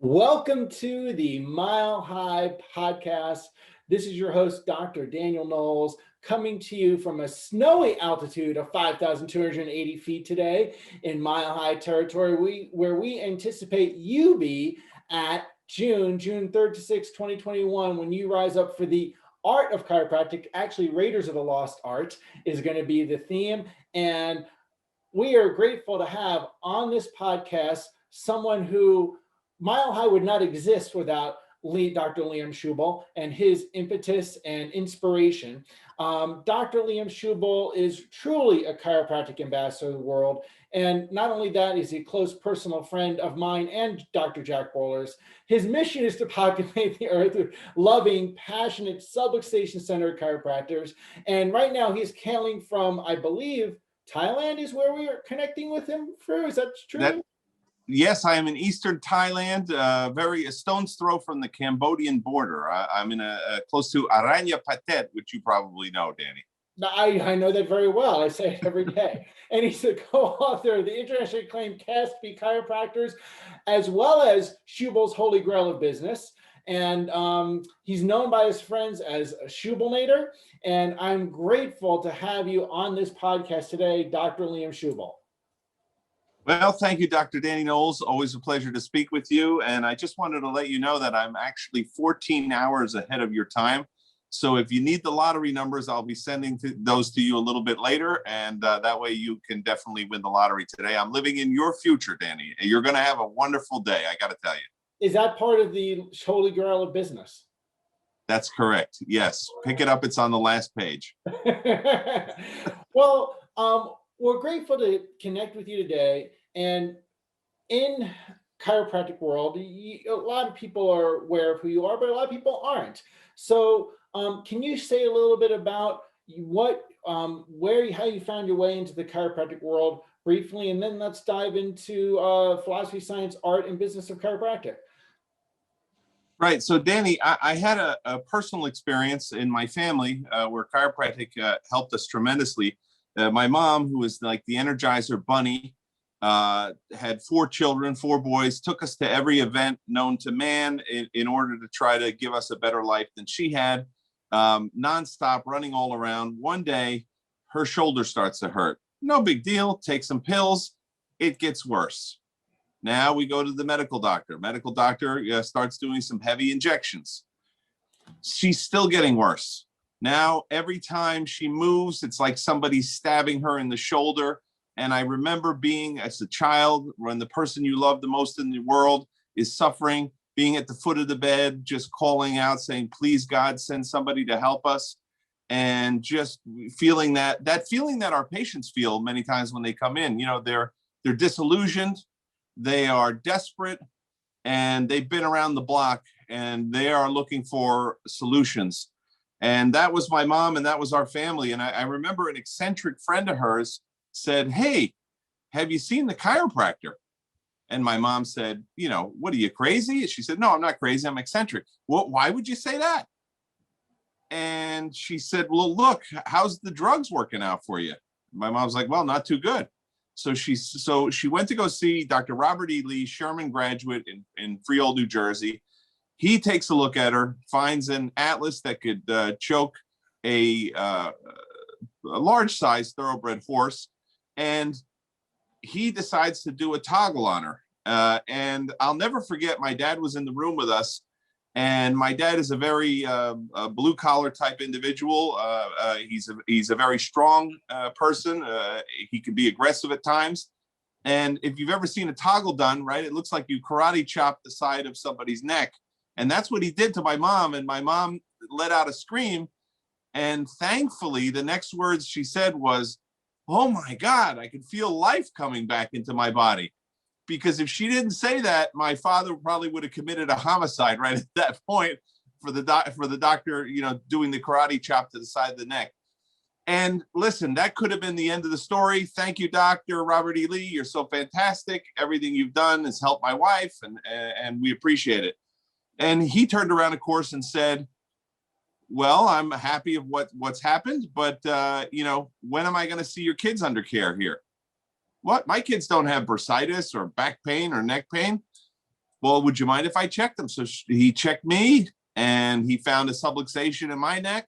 Welcome to the Mile High Podcast. This is your host, Dr. Daniel Knowles, coming to you from a snowy altitude of 5,280 feet today in Mile High territory, where we anticipate you be at June 3rd to 6th, 2021, when you rise up for the Art of Chiropractic. Actually, Raiders of the Lost Art is going to be the theme. And we are grateful to have on this podcast someone who Mile High would not exist without Dr. Liam Schubel and his impetus and inspiration. Dr. Liam Schubel is truly a chiropractic ambassador of the world. And not only that, he's a close personal friend of mine and Dr. Jack Bowler's. His mission is to populate the earth with loving, passionate, subluxation-centered chiropractors. And right now he's hailing from, I believe, Thailand is where we are connecting with him through. Is that true? Yes, I am in Eastern Thailand, a stone's throw from the Cambodian border. I'm in close to Aranya Patet, which you probably know, Danny. I know that very well. I say it every day. And he's the co-author of the internationally acclaimed CASP chiropractors, as well as Schubel's Holy Grail of Business. And he's known by his friends as a Schubelnator. And I'm grateful to have you on this podcast today, Dr. Liam Schubel. Well, thank you, Dr. Danny Knowles. Always a pleasure to speak with you. And I just wanted to let you know that I'm actually 14 hours ahead of your time. So if you need the lottery numbers, I'll be sending those to you a little bit later. And that way you can definitely win the lottery today. I'm living in your future, Danny. You're going to have a wonderful day, I got to tell you. Is that part of the Holy Grail of Business? That's correct. Yes. Pick it up. It's on the last page. Well, we're grateful to connect with you today. And in chiropractic world, a lot of people are aware of who you are, but a lot of people aren't. So can you say a little bit about how you found your way into the chiropractic world briefly, and then let's dive into philosophy, science, art, and business of chiropractic. Right. So, Danny, I had a personal experience in my family where chiropractic helped us tremendously. My mom, who was like the Energizer Bunny, had 4 children, 4 boys, took us to every event known to man in order to try to give us a better life than she had, nonstop running all around. One day, her shoulder starts to hurt. No big deal. Take some pills. It gets worse. Now we go to the medical doctor. Medical doctor starts doing some heavy injections. She's still getting worse. Now, every time she moves, it's like somebody's stabbing her in the shoulder. And I remember being, as a child, when the person you love the most in the world is suffering, being at the foot of the bed, just calling out, saying, please, God, send somebody to help us. And just feeling that feeling that our patients feel many times when they come in. You know, they're disillusioned. They are desperate, and they've been around the block, and they are looking for solutions. And that was my mom, and that was our family. And I remember an eccentric friend of hers said, hey, have you seen the chiropractor? And my mom said, you know, what, are you crazy? She said, no, I'm not crazy. I'm eccentric. Well, why would you say that? And she said, well, look, how's the drugs working out for you? My mom's like, well, not too good. So she went to go see Dr. Robert E. Lee, Sherman graduate in Freehold, New Jersey. He takes a look at her, finds an atlas that could choke a large size thoroughbred horse, and he decides to do a toggle on her. And I'll never forget, my dad was in the room with us, and my dad is a very blue collar type individual. He's a very strong person. He can be aggressive at times. And if you've ever seen a toggle done, right, it looks like you karate chop the side of somebody's neck. And that's what he did to my mom. And my mom let out a scream. And thankfully, the next words she said was, oh my God, I could feel life coming back into my body. Because if she didn't say that, my father probably would have committed a homicide right at that point for the doctor, you know, doing the karate chop to the side of the neck. And listen, that could have been the end of the story. Thank you, Dr. Robert E. Lee. You're so fantastic. Everything you've done has helped my wife, and we appreciate it. And he turned around, of course, and said, well, I'm happy of what's happened, but, you know, when am I going to see your kids under care here? What? My kids don't have bursitis or back pain or neck pain. well, would you mind if I checked them? So he checked me, and he found a subluxation in my neck.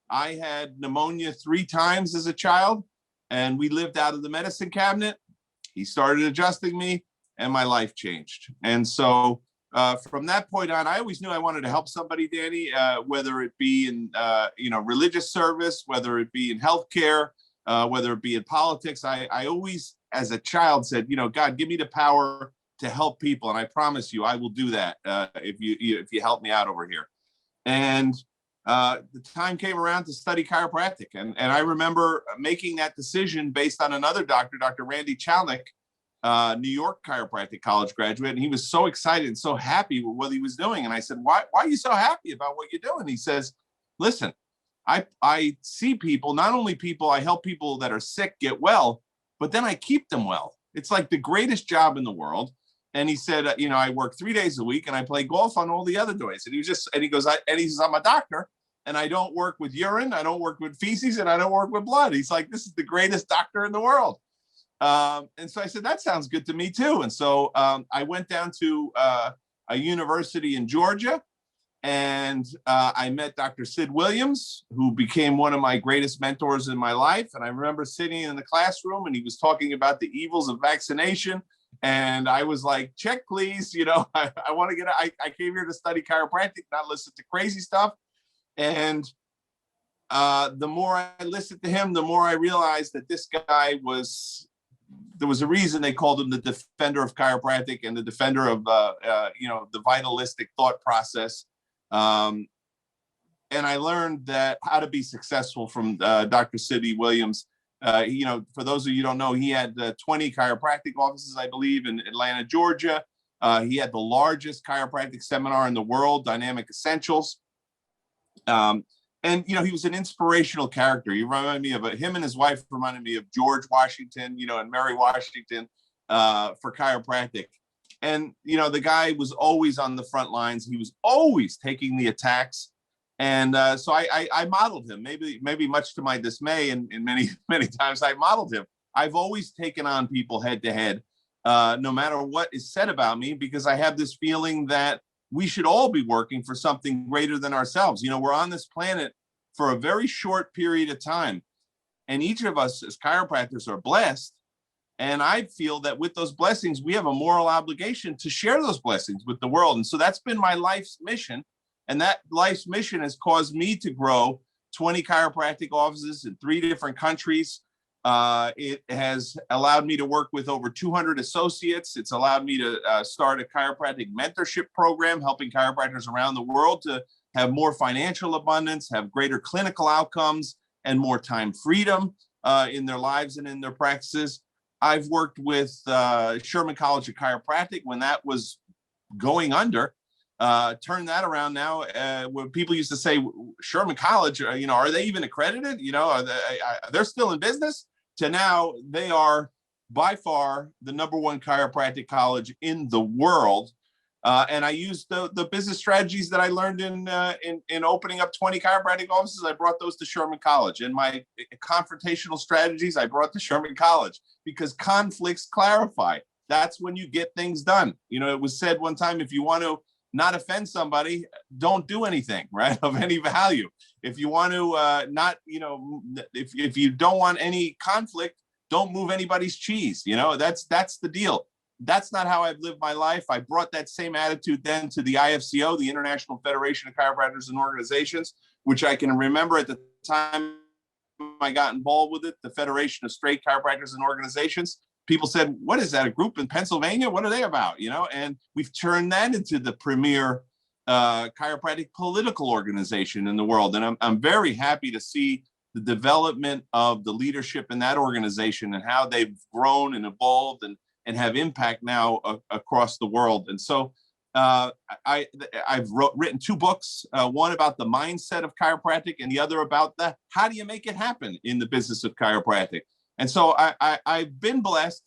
I had pneumonia 3 times as a child, and we lived out of the medicine cabinet. He started adjusting me, and my life changed. And so from that point on, I always knew I wanted to help somebody, Danny, whether it be in religious service, whether it be in healthcare, whether it be in politics. I always, as a child, said, God, give me the power to help people, and I promise you, I will do that if you help me out over here. And the time came around to study chiropractic, and I remember making that decision based on another doctor, Dr. Randy Chalnick, New York Chiropractic College graduate, and he was so excited and so happy with what he was doing. And I said, why are you so happy about what you're doing? He says, listen, I see people, not only people, I help people that are sick get well, but then I keep them well. It's like the greatest job in the world. And he said, I work 3 days a week and I play golf on all the other days. And he says, I'm a doctor, and I don't work with urine, I don't work with feces, and I don't work with blood. He's like, this is the greatest doctor in the world. And so I said, that sounds good to me too. And so I went down to a university in Georgia, and I met Dr. Sid Williams, who became one of my greatest mentors in my life. And I remember sitting in the classroom, and he was talking about the evils of vaccination. And I was like, check, please. I want to I came here to study chiropractic, not listen to crazy stuff. And the more I listened to him, the more I realized that this guy there was a reason they called him the defender of chiropractic and the defender of, the vitalistic thought process. And I learned that how to be successful from Dr. Sid Williams. For those of you who don't know, he had 20 chiropractic offices, I believe, in Atlanta, Georgia. He had the largest chiropractic seminar in the world, Dynamic Essentials. And he was an inspirational character. He reminded me of him, and his wife reminded me of George Washington, and Mary Washington for chiropractic. And, the guy was always on the front lines. He was always taking the attacks. And so I modeled him, maybe much to my dismay, and many, many times I modeled him. I've always taken on people head to head, no matter what is said about me, because I have this feeling that we should all be working for something greater than ourselves. We're on this planet for a very short period of time, and each of us as chiropractors are blessed. And I feel that with those blessings, we have a moral obligation to share those blessings with the world. And so that's been my life's mission. And that life's mission has caused me to grow 20 chiropractic offices in 3 different countries. It has allowed me to work with over 200 associates. It's allowed me to start a chiropractic mentorship program, helping chiropractors around the world to have more financial abundance, have greater clinical outcomes, and more time freedom in their lives and in their practices. I've worked with Sherman College of Chiropractic when that was going under. Turn that around now. When people used to say Sherman College, are they even accredited? They're still in business. To now, they are by far the #1 chiropractic college in the world. And I used the business strategies that I learned in opening up 20 chiropractic offices. I brought those to Sherman College, and my confrontational strategies I brought to Sherman College, because conflicts clarify. That's when you get things done. It was said one time, if you want to not offend somebody, don't do anything, right, of any value. If you want to if you don't want any conflict, don't move anybody's cheese. That's the deal. That's not how I've lived my life. I brought that same attitude then to the IFCO, the International Federation of Chiropractors and Organizations, which I can remember at the time I got involved with it, the Federation of Straight Chiropractors and Organizations. People said, what is that, a group in Pennsylvania? What are they about? And we've turned that into the premier chiropractic political organization in the world. And I'm very happy to see the development of the leadership in that organization and how they've grown and evolved and have impact now across the world. And so I've written 2 books, one about the mindset of chiropractic and the other about how do you make it happen in the business of chiropractic. And so I've been blessed,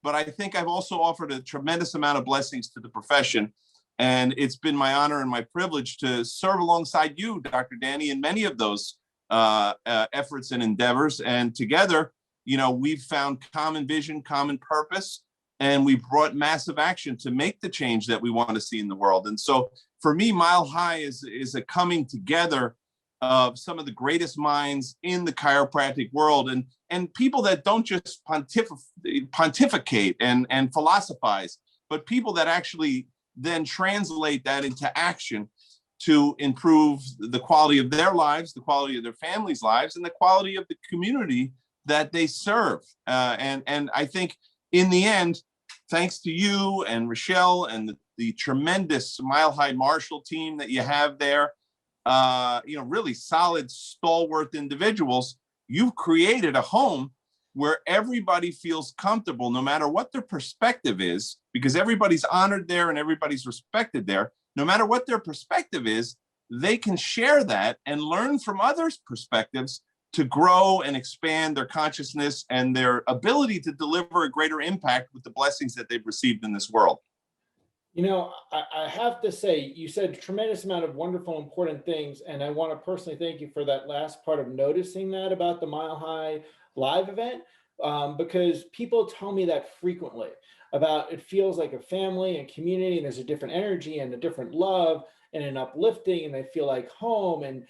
but I think I've also offered a tremendous amount of blessings to the profession. And it's been my honor and my privilege to serve alongside you, Dr. Danny, in many of those efforts and endeavors. And together, we've found common vision, common purpose, and we brought massive action to make the change that we want to see in the world. And so for me, Mile High is a coming together of some of the greatest minds in the chiropractic world, and people that don't just pontificate and philosophize, but people that actually then translate that into action to improve the quality of their lives, the quality of their families' lives, and the quality of the community that they serve. And I think in the end, thanks to you and Rochelle and the tremendous Mile High Marshall team that you have there, really solid, stalwart individuals, you've created a home where everybody feels comfortable, no matter what their perspective is, because everybody's honored there and everybody's respected there. No matter what their perspective is, they can share that and learn from others' perspectives to grow and expand their consciousness and their ability to deliver a greater impact with the blessings that they've received in this world. I have to say, you said a tremendous amount of wonderful, important things, and I want to personally thank you for that last part of noticing that about the Mile High live event, because people tell me that frequently about it feels like a family and community, and there's a different energy and a different love and an uplifting, and they feel like home, and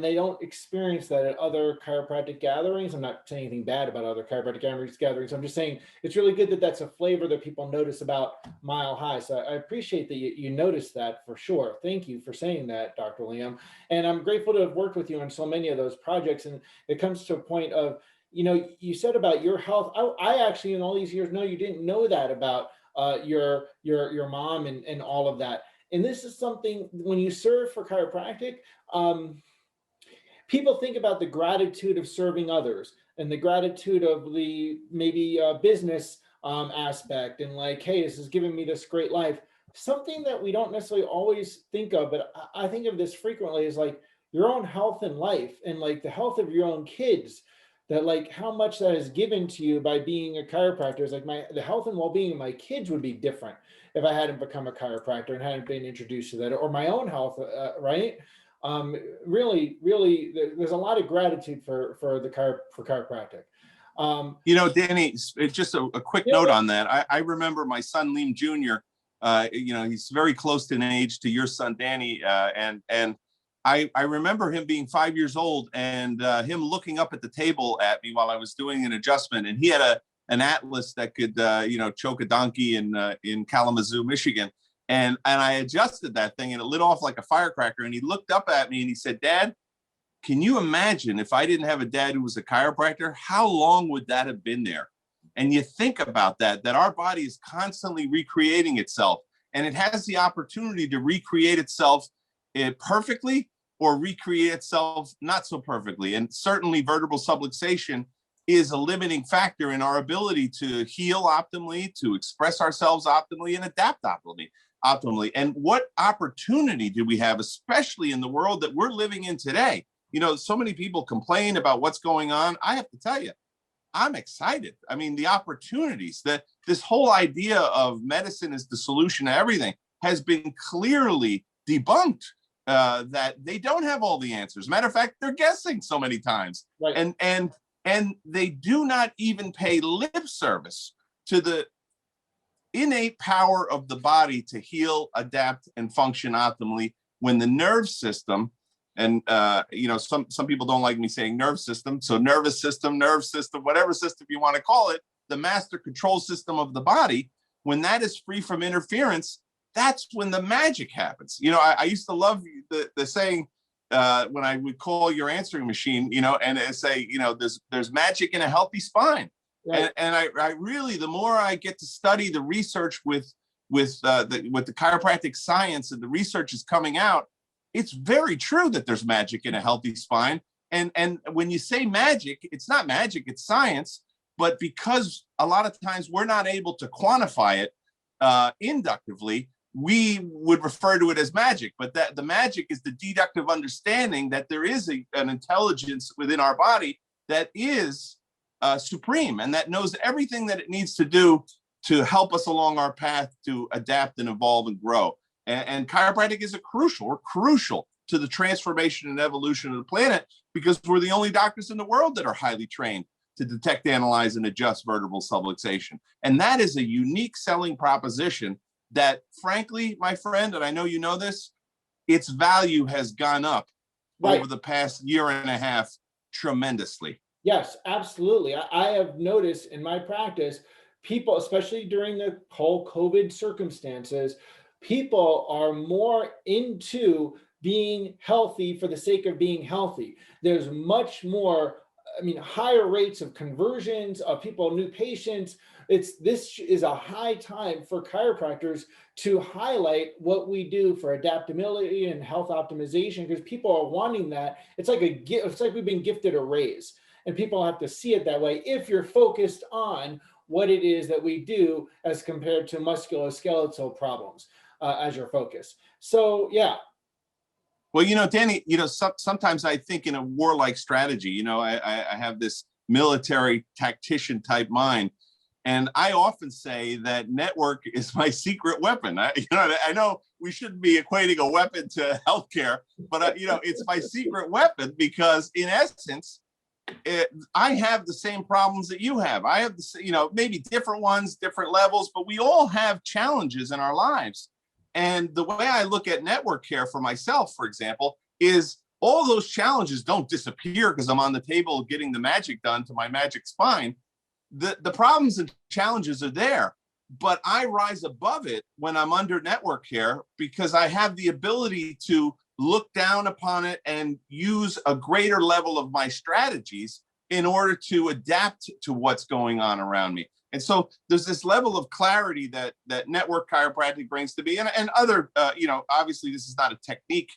they don't experience that at other chiropractic gatherings. I'm not saying anything bad about other chiropractic gatherings. I'm just saying it's really good that that's a flavor that people notice about Mile High. So I appreciate that you noticed that for sure. Thank you for saying that, Dr. Liam. And I'm grateful to have worked with you on so many of those projects. And it comes to a point of, you said about your health. I actually, in all these years, know you didn't know that about your mom and all of that. And this is something, when you serve for chiropractic, people think about the gratitude of serving others and the gratitude of the maybe business aspect, and like, hey, this is giving me this great life. Something that we don't necessarily always think of, but I think of this frequently, is like your own health and life, and like the health of your own kids, that like how much that is given to you by being a chiropractor. Is like the health and well-being of my kids would be different if I hadn't become a chiropractor and hadn't been introduced to that, or my own health, right? Really, there's a lot of gratitude for chiropractic. Danny, just a quick note on that. I remember my son Liam Jr. He's very close in age to your son Danny, and I remember him being 5 years old and him looking up at the table at me while I was doing an adjustment, and he had an atlas that could choke a donkey in Kalamazoo, Michigan. And I adjusted that thing and it lit off like a firecracker. And he looked up at me and he said, "Dad, can you imagine if I didn't have a dad who was a chiropractor, how long would that have been there?" And you think about that our body is constantly recreating itself, and it has the opportunity to recreate itself perfectly or recreate itself not so perfectly. And certainly vertebral subluxation is a limiting factor in our ability to heal optimally, to express ourselves optimally, and adapt optimally. And what opportunity do we have, especially in the world that we're living in today? So many people complain about what's going on. I have to tell you, I'm excited. I mean, the opportunities, that this whole idea of medicine is the solution to everything has been clearly debunked, that they don't have all the answers. Matter of fact, they're guessing so many times. Right. And they do not even pay lip service to the innate power of the body to heal, adapt, and function optimally, when the nerve system, and some people don't like me saying nerve system, so nervous system, nerve system, whatever system you want to call it, the master control system of the body, when that is free from interference, that's when the magic happens. I used to love the saying, when I would call your answering machine, and say, there's magic in a healthy spine. Right. And I really, the more I get to study the research with the chiropractic science, and the research is coming out, it's very true that there's magic in a healthy spine. And when you say magic, it's not magic, it's science. But because a lot of times we're not able to quantify it inductively, we would refer to it as magic. But that the magic is the deductive understanding that there is an intelligence within our body that is supreme, and that knows everything that it needs to do to help us along our path to adapt and evolve and grow. And chiropractic is crucial to the transformation and evolution of the planet, because we're the only doctors in the world that are highly trained. to detect, analyze, and adjust vertebral subluxation. And that is a unique selling proposition that, frankly, my friend, and I know you know this, its value has gone up over the past year and a half tremendously. Yes, absolutely. I have noticed in my practice, people, especially during the whole COVID circumstances, people are more into being healthy for the sake of being healthy. There's much more, I mean, higher rates of conversions of people, new patients. This is a high time for chiropractors to highlight what we do for adaptability and health optimization, because people are wanting that. It's like a gift. It's like we've been gifted a raise, and people have to see it that way if you're focused on what it is that we do as compared to musculoskeletal problems as your focus. So yeah. Well, Danny, sometimes I think in a warlike strategy, I have this military tactician type mind. And I often say that network is my secret weapon. I know we shouldn't be equating a weapon to healthcare, but it's my secret weapon because, in essence, I have the same problems that you have. I have, maybe different ones, different levels, but we all have challenges in our lives. And the way I look at network care for myself, for example, is all those challenges don't disappear because I'm on the table getting the magic done to my magic spine. The problems and challenges are there, but I rise above it when I'm under network care because I have the ability to look down upon it and use a greater level of my strategies in order to adapt to what's going on around me. And so there's this level of clarity that network chiropractic brings to me, and other, obviously this is not a technique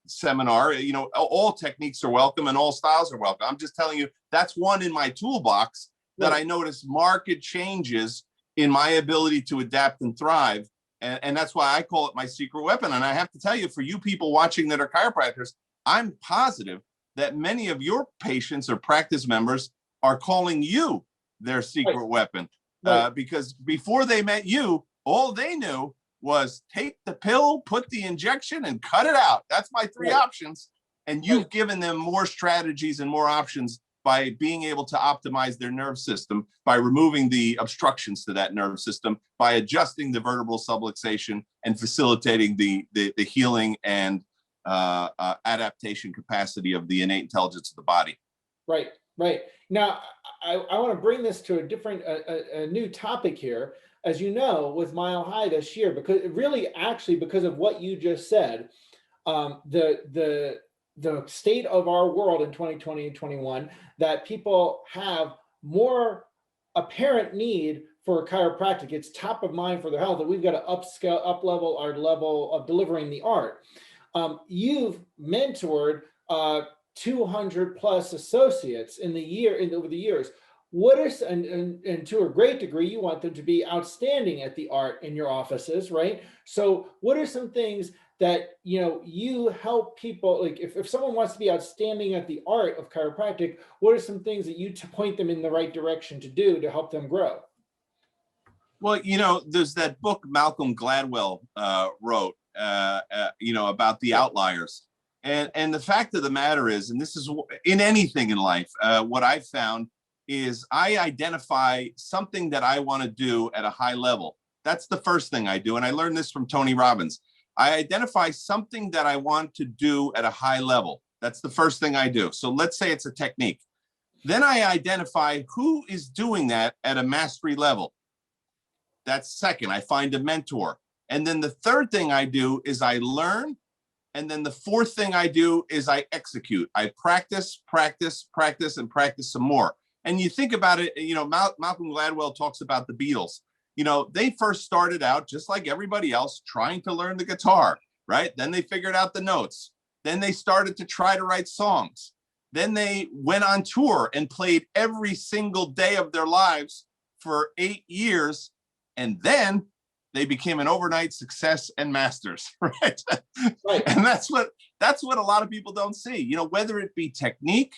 seminar. All techniques are welcome and all styles are welcome. I'm just telling you that's one in my toolbox that I notice marked changes in my ability to adapt and thrive. And that's why I call it my secret weapon. And I have to tell you, for you people watching that are chiropractors, I'm positive that many of your patients or practice members are calling you their secret weapon. Because before they met you, all they knew was take the pill, put the injection, and cut it out. That's my three options. And you've given them more strategies and more options by being able to optimize their nerve system, by removing the obstructions to that nerve system, by adjusting the vertebral subluxation and facilitating the healing and adaptation capacity of the innate intelligence of the body. Right. Now, I want to bring this to a different, a new topic here. As you know, with Mile High this year, because of what you just said, the state of our world in 2020 and 21, that people have more apparent need for chiropractic. It's top of mind for their health, that we've got to up level our level of delivering the art. You've mentored 200 plus associates over the years. And to a great degree, you want them to be outstanding at the art in your offices, right? So what are some things that, you help people, like if someone wants to be outstanding at the art of chiropractic, what are some things that you point them in the right direction to do to help them grow? Well, there's that book Malcolm Gladwell wrote, about the outliers. And the fact of the matter is, and this is in anything in life, what I've found is I identify something that I want to do at a high level. That's the first thing I do. And I learned this from Tony Robbins. I identify something that I want to do at a high level. That's the first thing I do. So let's say it's a technique. Then I identify who is doing that at a mastery level. That's second. I find a mentor. And then the third thing I do is I learn. And then the fourth thing I do is I execute. I practice, and practice some more. And you think about it, Malcolm Gladwell talks about the Beatles. They first started out just like everybody else trying to learn the guitar, right? Then they figured out the notes. Then they started to try to write songs. Then they went on tour and played every single day of their lives for 8 years. And then they became an overnight success and masters, right? And that's what a lot of people don't see, whether it be technique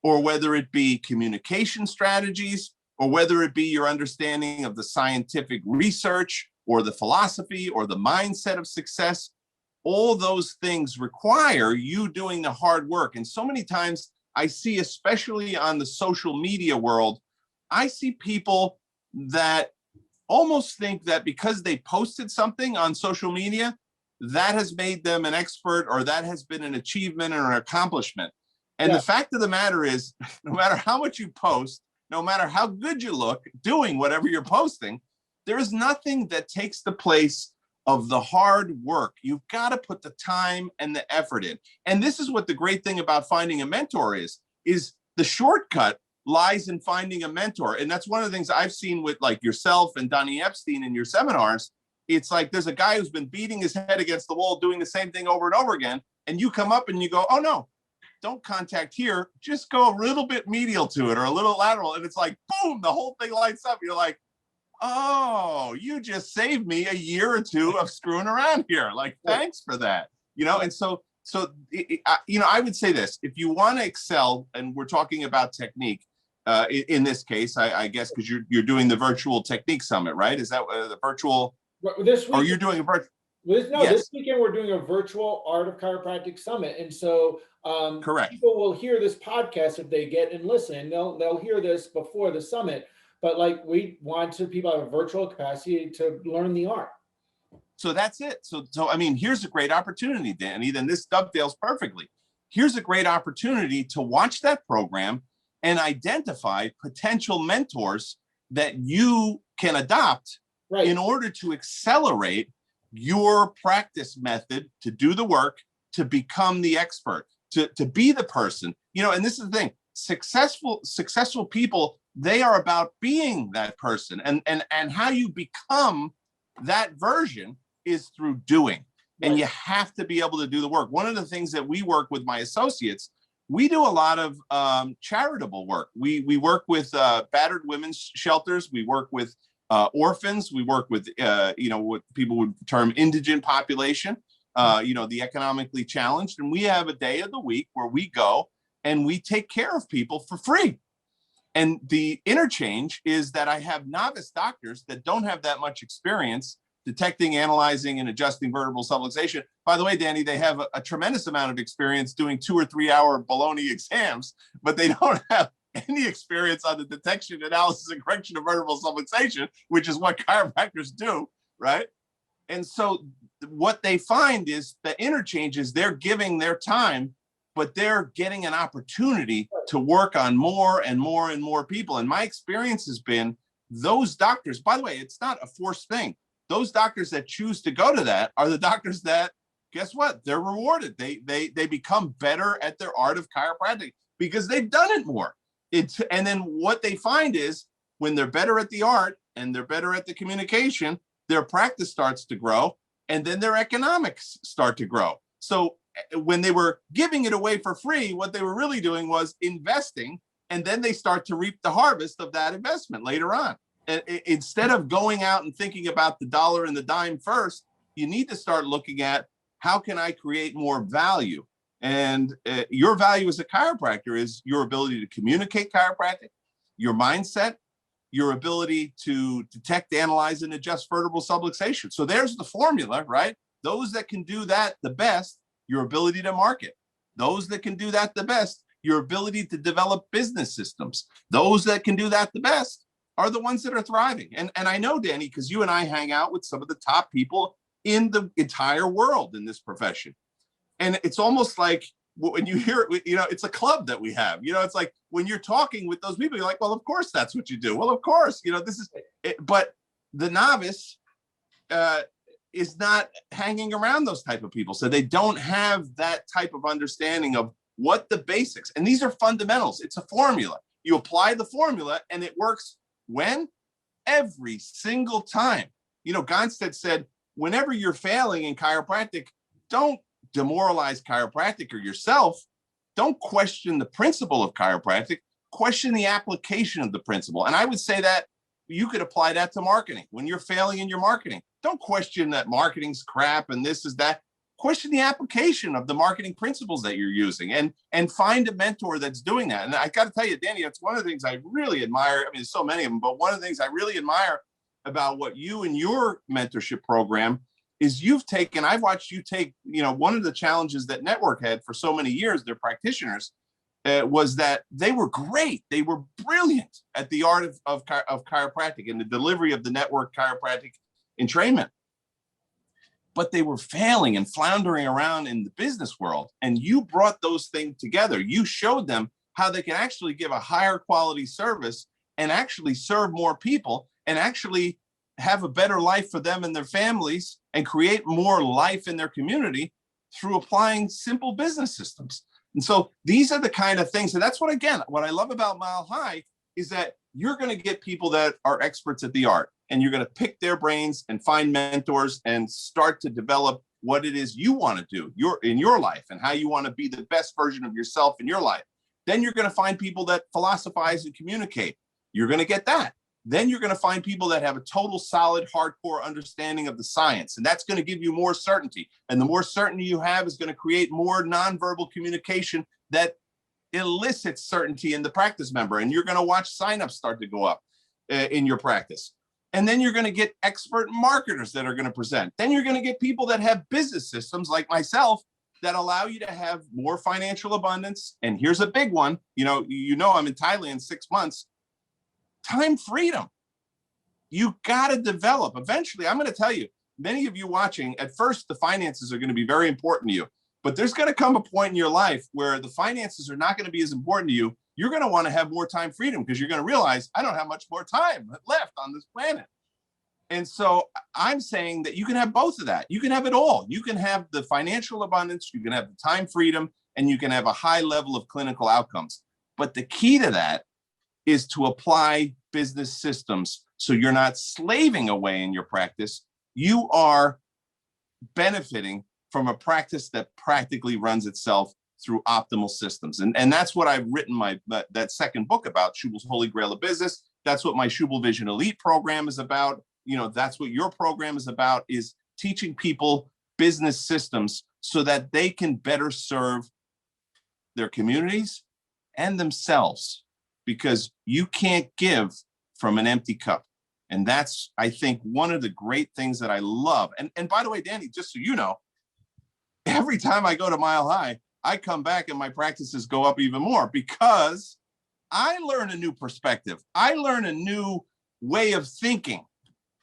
or whether it be communication strategies, or whether it be your understanding of the scientific research or the philosophy or the mindset of success. All those things require you doing the hard work. And so many times I see, especially on the social media world, I see people that almost think that because they posted something on social media, that has made them an expert, or that has been an achievement or an accomplishment. And the fact of the matter is, no matter how much you post, no matter how good you look doing whatever you're posting, there is nothing that takes the place of the hard work. You've got to put the time and the effort in. And this is what the great thing about finding a mentor is the shortcut lies in finding a mentor. And that's one of the things I've seen with like yourself and Donnie Epstein in your seminars. It's like there's a guy who's been beating his head against the wall, doing the same thing over and over again. And you come up and you go, oh no, don't contact here. Just go a little bit medial to it or a little lateral. And it's like, boom, the whole thing lights up. You're like, oh, you just saved me a year or two of screwing around here. Like, thanks for that. And so, I would say this: if you want to excel, and we're talking about technique, in this case, I guess, because you're doing the virtual technique summit, right? Is that the virtual? This week, or you're doing a virtual? This weekend we're doing a virtual Art of Chiropractic Summit, and so correct. People will hear this podcast if they get and listen. They'll hear this before the summit, but like we want people have a virtual capacity to learn the art. So that's it. So I mean, here's a great opportunity, Danny. Then this dovetails perfectly. Here's a great opportunity to watch that program and identify potential mentors that you can adopt in order to accelerate your practice method, to do the work, to become the expert, to be the person. And this is the thing: successful people, they are about being that person, and how you become that version is through doing. And you have to be able to do the work. One of the things that we work with my associates, we do a lot of charitable work. We work with battered women's shelters. We work with orphans. We work with what people would term indigent population, the economically challenged. And we have a day of the week where we go and we take care of people for free. And the interchange is that I have novice doctors that don't have that much experience detecting, analyzing, and adjusting vertebral subluxation. By the way, Danny, they have a tremendous amount of experience doing 2 or 3 hour baloney exams, but they don't have any experience on the detection, analysis, and correction of vertebral subluxation, which is what chiropractors do, right? And so what they find is the interchange is they're giving their time, but they're getting an opportunity to work on more and more and more people. And my experience has been those doctors, by the way, it's not a forced thing. Those doctors that choose to go to that are the doctors that, guess what? They're rewarded. They become better at their art of chiropractic because they've done it more. And then what they find is when they're better at the art and they're better at the communication, their practice starts to grow, and then their economics start to grow. So when they were giving it away for free, what they were really doing was investing, and then they start to reap the harvest of that investment later on. Instead of going out and thinking about the dollar and the dime first, you need to start looking at how can I create more value? And your value as a chiropractor is your ability to communicate chiropractic, your mindset, your ability to detect, analyze, and adjust vertebral subluxation. So there's the formula, right? Those that can do that the best, your ability to market. Those that can do that the best, your ability to develop business systems. Those that can do that the best are the ones that are thriving. And I know, Danny, because you and I hang out with some of the top people in the entire world in this profession. And it's almost like when you hear it, it's a club that we have. It's like when you're talking with those people, you're like, well, of course, that's what you do. Well, of course, this is it. But the novice is not hanging around those type of people. So they don't have that type of understanding of what the basics, and these are fundamentals. It's a formula. You apply the formula and it works when? Every single time. Gonstead said, whenever you're failing in chiropractic, don't demoralize chiropractic or yourself. Don't question the principle of chiropractic. Question the application of the principle. And I would say that you could apply that to marketing. When you're failing in your marketing, don't question that marketing's crap and this is that. Question the application of the marketing principles that you're using, and find a mentor that's doing that. And I got to tell you, Danny, it's one of the things I really admire. I mean, there's so many of them, but one of the things I really admire about what you and your mentorship program is I've watched you take, one of the challenges that Network had for so many years, their practitioners, was that they were great. They were brilliant at the art of chiropractic and the delivery of the network chiropractic entrainment. But they were failing and floundering around in the business world. And you brought those things together. You showed them how they can actually give a higher quality service and actually serve more people and actually have a better life for them and their families and create more life in their community through applying simple business systems. And so these are the kind of things. And that's what, again, what I love about Mile High is that you're going to get people that are experts at the art, and you're going to pick their brains and find mentors and start to develop what it is you want to do in your life and how you want to be the best version of yourself in your life. Then you're going to find people that philosophize and communicate. You're going to get that. Then you're going to find people that have a total solid, hardcore understanding of the science. And that's going to give you more certainty. And the more certainty you have is going to create more nonverbal communication that elicits certainty in the practice member. And you're going to watch signups start to go up in your practice. And then you're going to get expert marketers that are going to present. Then you're going to get people that have business systems like myself that allow you to have more financial abundance. And here's a big one. You know, I'm in Thailand 6 months. Time freedom. You got to develop. Eventually, I'm going to tell you, many of you watching, at first, the finances are going to be very important to you. But there's going to come a point in your life where the finances are not going to be as important to you. You're going to want to have more time freedom because you're going to realize, I don't have much more time left on this planet. And so I'm saying that you can have both of that. You can have it all. You can have the financial abundance, you can have the time freedom, and you can have a high level of clinical outcomes. But the key to that is to apply business systems so you're not slaving away in your practice. You are benefiting from a practice that practically runs itself through optimal systems. And that's what I've written that second book about, Schubel's Holy Grail of Business. That's what my Schubel Vision Elite program is about. You know, that's what your program is about, is teaching people business systems so that they can better serve their communities and themselves, because you can't give from an empty cup. And that's, I think, one of the great things that I love. And by the way, Danny, just so you know, every time I go to Mile High, I come back and my practices go up even more because I learn a new perspective. I learn a new way of thinking.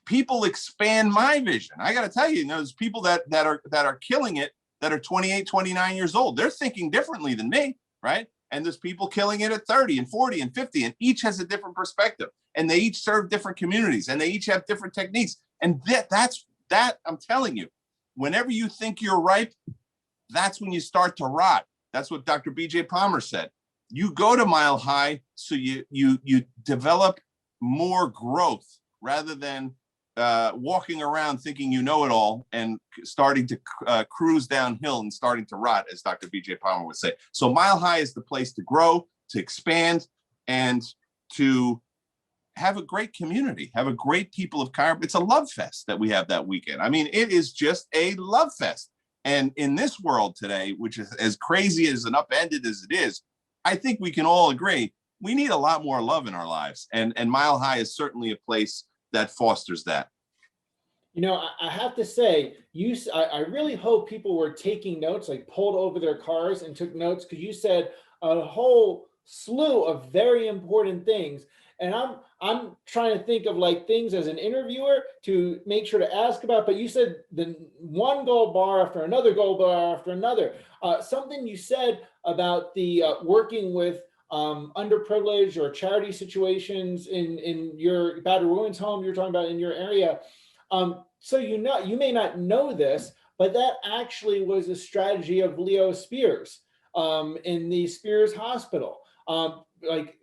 People expand my vision. I got to tell you, there's people that are killing it that are 28, 29 years old. They're thinking differently than me, right? And there's people killing it at 30 and 40 and 50, and each has a different perspective. And they each serve different communities, and they each have different techniques. And that's I'm telling you, whenever you think you're ripe, that's when you start to rot. That's what Dr. B.J. Palmer said. You go to Mile High so you develop more growth rather than walking around thinking you know it all and starting to cruise downhill and starting to rot, as Dr. B.J. Palmer would say. So Mile High is the place to grow, to expand, and to have a great community, have a great people of chiropractic. It's a love fest that we have that weekend. I mean, it is just a love fest. And in this world today, which is as crazy as and upended as it is, I think we can all agree we need a lot more love in our lives. And Mile High is certainly a place that fosters that. You know, I have to say, I really hope people were taking notes, like pulled over their cars and took notes, because you said a whole slew of very important things. And I'm trying to think of like things as an interviewer to make sure to ask about, but you said the one gold bar after another gold bar after another. Something you said about the working with underprivileged or charity situations in your battered women's home you're talking about in your area. So you may not know this, but that actually was a strategy of Leo Spears in the Spears Hospital.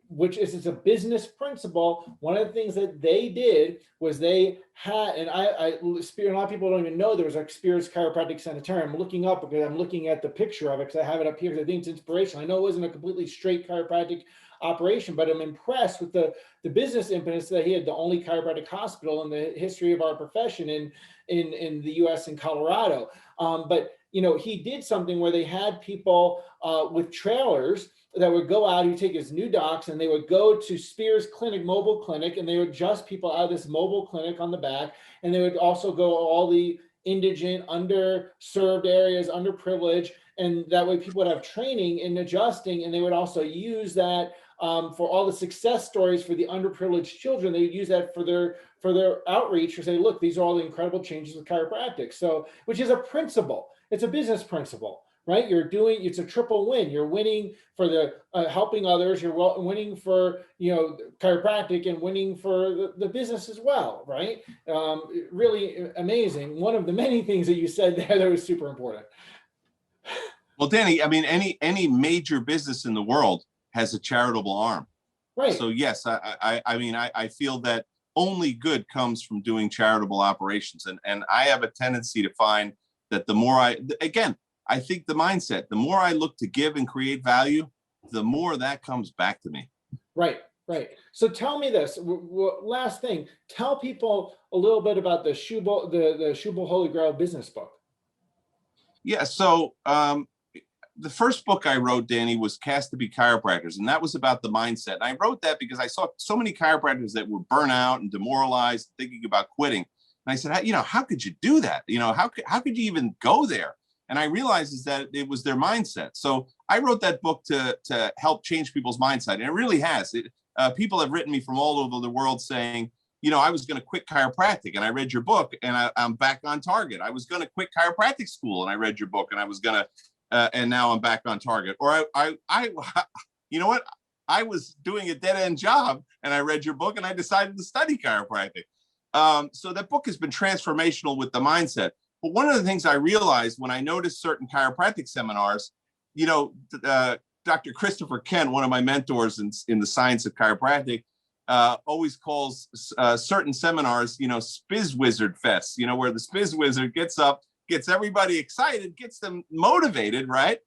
Which is a business principle. One of the things that they did was they had, and a lot of people don't even know there was a Spears Chiropractic Sanitarium. I'm looking up because I'm looking at the picture of it because I have it up here because I think it's inspirational. I know it wasn't a completely straight chiropractic operation, but I'm impressed with the business impetus that he had, the only chiropractic hospital in the history of our profession in the US and Colorado. But you know, he did something where they had people with trailers that would go out, he would take his new docs and they would go to Spears Clinic, mobile clinic, and they would adjust people out of this mobile clinic on the back. And they would also go all the indigent, underserved areas, underprivileged, and that way people would have training in adjusting, and they would also use that for all the success stories for the underprivileged children. They would use that for their outreach, or say, look, these are all the incredible changes with chiropractic. So, which is a principle. It's a business principle, right? It's a triple win. You're winning for the helping others. You're winning for, chiropractic, and winning for the business as well, right? Really amazing. One of the many things that you said there that was super important. Well, Danny, I mean, any major business in the world has a charitable arm. Right. So yes, I feel that only good comes from doing charitable operations. And I have a tendency to find that the more I think the mindset, the more I look to give and create value, the more that comes back to me. Right. So tell me this, last thing, tell people a little bit about the Schubel, the Schubel Holy Grail business book. Yeah. So the first book I wrote, Danny, was Cast to Be Chiropractors. And that was about the mindset. And I wrote that because I saw so many chiropractors that were burnt out and demoralized, thinking about quitting. And I said, how could you do that? How could you even go there? And I realized is that it was their mindset. So I wrote that book to help change people's mindset. And it really has. People have written me from all over the world saying, I was going to quit chiropractic and I read your book and I'm back on target. I was going to quit chiropractic school and I read your book and I was going to, and now I'm back on target. Or you know what? I was doing a dead end job and I read your book and I decided to study chiropractic. So that book has been transformational with the mindset. But one of the things I realized when I noticed certain chiropractic seminars, Dr. Christopher Kent, one of my mentors in the science of chiropractic, always calls certain seminars, Spiz Wizard Fest, where the Spiz Wizard gets up, gets everybody excited, gets them motivated, right?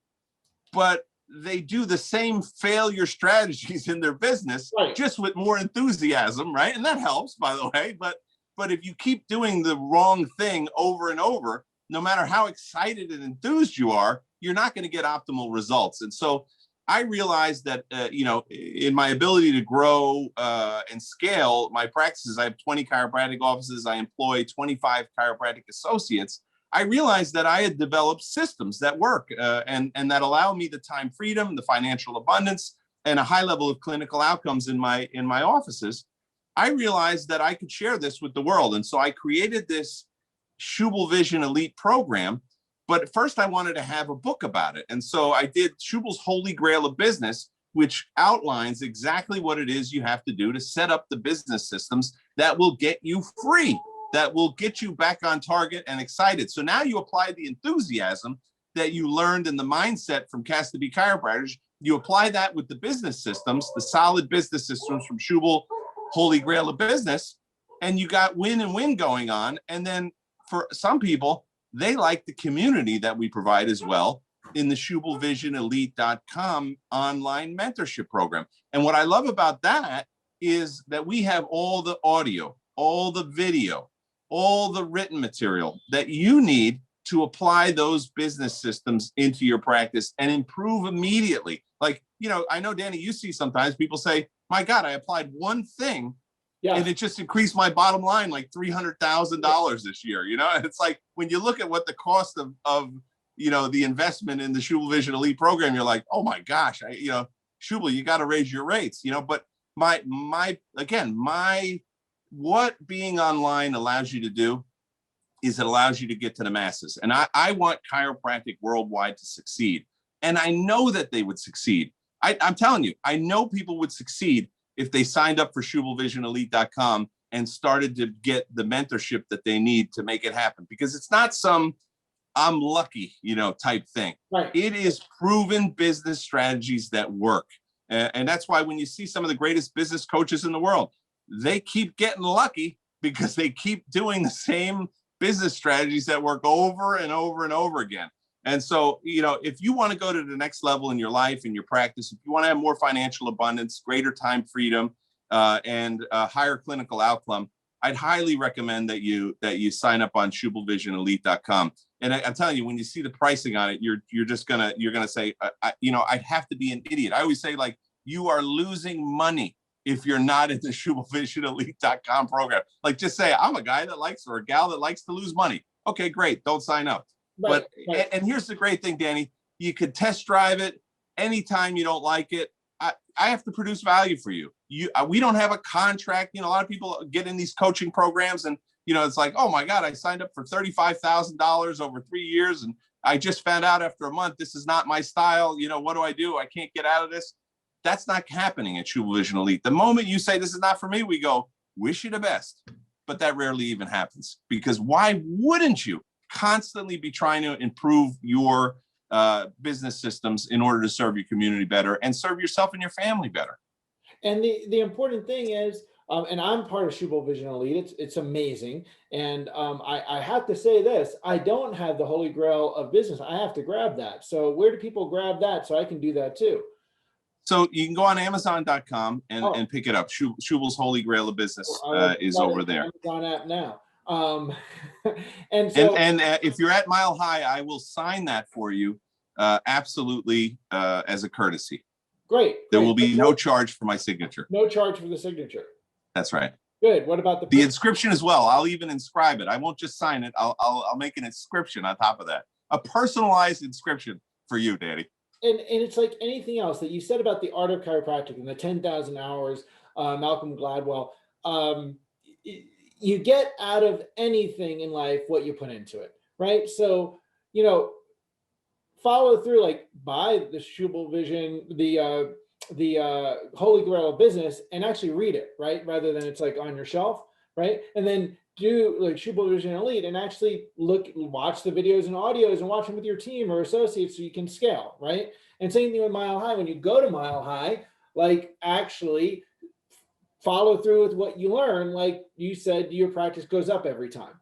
But they do the same failure strategies in their business, right, just with more enthusiasm, right? And that helps, by the way. But if you keep doing the wrong thing over and over, no matter how excited and enthused you are, you're not going to get optimal results. And so I realized that, in my ability to grow and scale my practices, I have 20 chiropractic offices. I employ 25 chiropractic associates. I realized that I had developed systems that work and that allow me the time freedom, the financial abundance, and a high level of clinical outcomes in my offices. I realized that I could share this with the world. And so I created this Schubel Vision Elite program. But first I wanted to have a book about it. And so I did Schubel's Holy Grail of Business, which outlines exactly what it is you have to do to set up the business systems that will get you free, that will get you back on target and excited. So now you apply the enthusiasm that you learned in the mindset from Cast to Be Chiropractors. You apply that with the business systems, the solid business systems from Schubel Holy Grail of Business, and you got win and win going on. And then for some people, they like the community that we provide as well in the SchubelVisionElite.com online mentorship program. And what I love about that is that we have all the audio, all the video, all the written material that you need to apply those business systems into your practice and improve immediately. Like, I know, Danny, you see sometimes people say, my God, I applied one thing, yeah, and it just increased my bottom line like $300,000 this year. It's like when you look at what the cost of the investment in the Schubel Vision Elite program, you're like, oh my gosh, Schubel, you got to raise your rates. But what being online allows you to do is it allows you to get to the masses. And I want chiropractic worldwide to succeed. And I know that they would succeed. I'm telling you, I know people would succeed if they signed up for SchubelVisionElite.com and started to get the mentorship that they need to make it happen. Because it's not some I'm lucky, type thing. Right. It is proven business strategies that work. And that's why when you see some of the greatest business coaches in the world, they keep getting lucky because they keep doing the same business strategies that work over and over and over again. And so, if you want to go to the next level in your life, in your practice, if you want to have more financial abundance, greater time freedom, and higher clinical outcome, I'd highly recommend that you sign up on SchubelVisionElite.com. And I'm telling you, when you see the pricing on it, you're gonna say, I'd have to be an idiot. I always say, like, you are losing money if you're not in the SchubelVisionElite.com program. Like, just say, I'm a guy that likes, or a gal that likes to lose money. Okay, great. Don't sign up. Right, But and here's the great thing, Danny. You could test drive it anytime you don't like it. I have to produce value for you. We don't have a contract. You know, a lot of people get in these coaching programs and, you know, it's like, oh my God, I signed up for $35,000 over 3 years. And I just found out after a month, this is not my style. You know, what do? I can't get out of this. That's not happening at Schubel Vision Elite. The moment you say this is not for me, we go, wish you the best. But that rarely even happens, because why wouldn't you constantly be trying to improve your business systems in order to serve your community better and serve yourself and your family better? And the important thing is, and I'm part of Schubel Vision Elite. It's amazing. And I have to say this, I don't have the Holy Grail of business. I have to grab that. So where do people grab that so I can do that too? So you can go on Amazon.com and pick it up. Schubel's Holy Grail of Business is over there. Amazon app now. And so, and if you're at Mile High, I will sign that for you, absolutely, as a courtesy. Great. There will be no charge for my signature. No charge for the signature. That's right. Good. What about the inscription as well? I'll even inscribe it. I won't just sign it. I'll make an inscription on top of that. A personalized inscription for you, Danny. And it's like anything else that you said about the art of chiropractic and the 10,000 hours, Malcolm Gladwell. You get out of anything in life what you put into it, right? So, you know, follow through, like buy the Schubel Vision, the Holy Grail of Business, and actually read it, right? Rather than it's like on your shelf, right? And then do like Schubel Vision Elite and actually watch the videos and audios and watch them with your team or associates so you can scale, right? And same thing with Mile High. When you go to Mile High, like actually follow through with what you learn. Like you said, your practice goes up every time.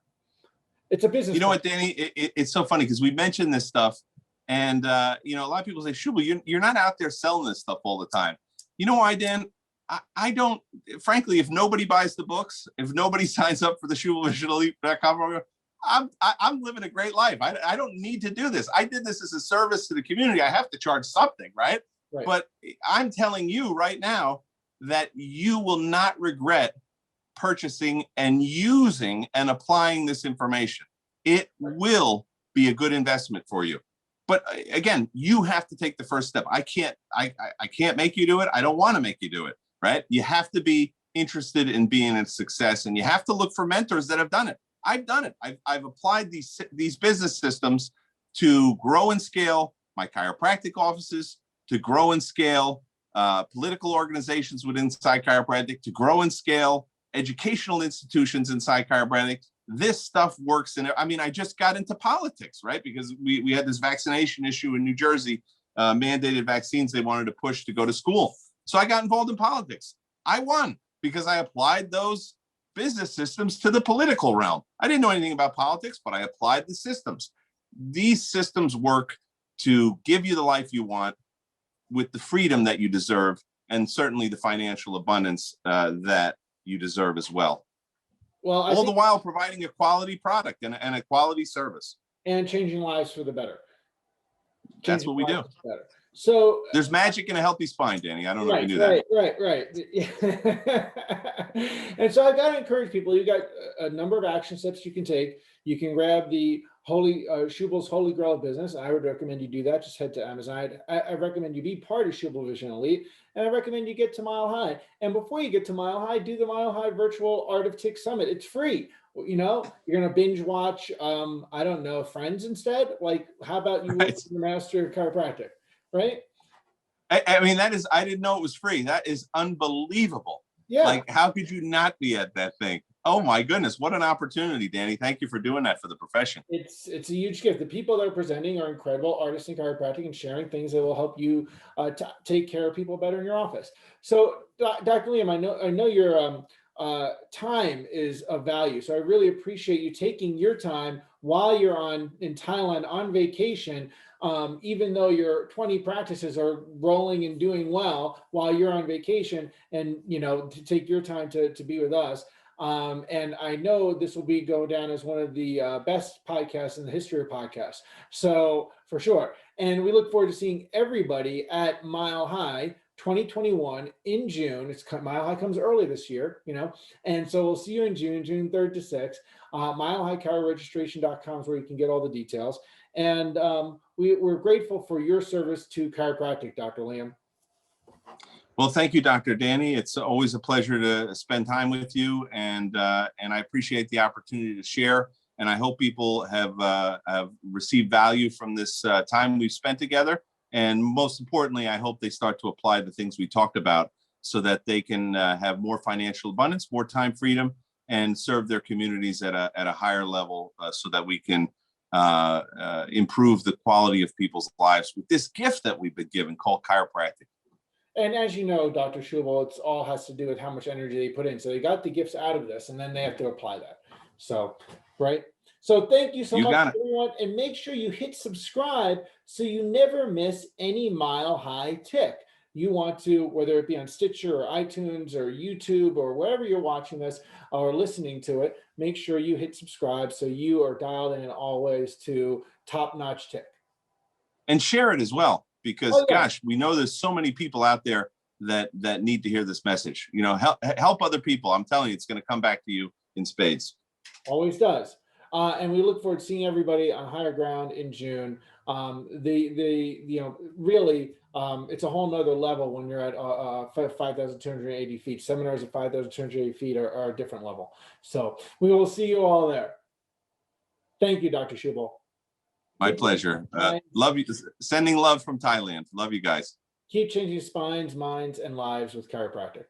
It's a business. You know what, Danny? It's so funny because we mentioned this stuff, and you know, a lot of people say, Schubel, you're not out there selling this stuff all the time. You know why, Dan? I don't, frankly, if nobody buys the books, if nobody signs up for the SchubelVisionElite.com program, I'm living a great life. I don't need to do this. I did this as a service to the community. I have to charge something, right? But I'm telling you right now that you will not regret purchasing and using and applying this information. It will be a good investment for you. But again, you have to take the first step. I can't make you do it. I don't want to make you do it. Right? You have to be interested in being a success, and you have to look for mentors that have done it. I've done it. I've applied these business systems to grow and scale my chiropractic offices, to grow and scale political organizations inside chiropractic, to grow and scale educational institutions inside chiropractic. This stuff works. And I mean, I just got into politics, right? Because we had this vaccination issue in New Jersey, mandated vaccines they wanted to push to go to school. So I got involved in politics. I won because I applied those business systems to the political realm. I didn't know anything about politics, but I applied the systems. These systems work to give you the life you want with the freedom that you deserve, and certainly the financial abundance that you deserve as well. Well, all the while providing a quality product and a quality service. And changing lives for the better. That's what we do. So there's magic in a healthy spine, Danny. I don't know if you knew that. Right. And so I got to encourage people. You got a number of action steps you can take. You can grab the Schubel's Holy Grail of Business. I would recommend you do that. Just head to Amazon. I recommend you be part of Schubel Vision Elite, and I recommend you get to Mile High. And before you get to Mile High, do the Mile High Virtual Art of Tick Summit. It's free. You know, you're gonna binge watch. I don't know, Friends instead. Like, how about you work with your master chiropractic? Right. I mean, I didn't know it was free. That is unbelievable. Yeah. Like, how could you not be at that thing? Oh my goodness. What an opportunity, Danny. Thank you for doing that for the profession. It's a huge gift. The people that are presenting are incredible artists in chiropractic and sharing things that will help you take care of people better in your office. So Dr. Liam, I know your time is of value. So I really appreciate you taking your time while you're in Thailand on vacation, even though your 20 practices are rolling and doing well while you're on vacation, and to take your time to be with us. And I know this will go down as one of the best podcasts in the history of podcasts. So for sure. And we look forward to seeing everybody at Mile High 2021 in June. Mile High comes early this year, you know, and so we'll see you in June, June 3rd to 6th. milehighchiroregistration.com is where you can get all the details. And we're grateful for your service to chiropractic, Dr. Liam. Well, thank you, Dr. Danny. It's always a pleasure to spend time with you, and I appreciate the opportunity to share. And I hope people have received value from this time we've spent together. And most importantly, I hope they start to apply the things we talked about so that they can have more financial abundance, more time freedom, and serve their communities at a higher level so that we can improve the quality of people's lives with this gift that we've been given called chiropractic. And as you know, Dr. Schubel, it's all has to do with how much energy they put in. So they got the gifts out of this, and then they have to apply that. So, right. So thank you so much, everyone. And make sure you hit subscribe so you never miss any Mile High Tick. You want to, whether it be on Stitcher or iTunes or YouTube or wherever you're watching this or listening to it, make sure you hit subscribe so you are dialed in always to top-notch Tick. And share it as well. Because gosh, we know there's so many people out there that need to hear this message. You know, help other people. I'm telling you, it's going to come back to you in spades. Always does. And we look forward to seeing everybody on Higher Ground in June. You know, really, it's a whole nother level when you're at 5,280 feet. Seminars at 5,280 feet are a different level. So we will see you all there. Thank you, Dr. Schubel. My pleasure. Love you. Sending love from Thailand. Love you guys. Keep changing spines, minds, and lives with chiropractic.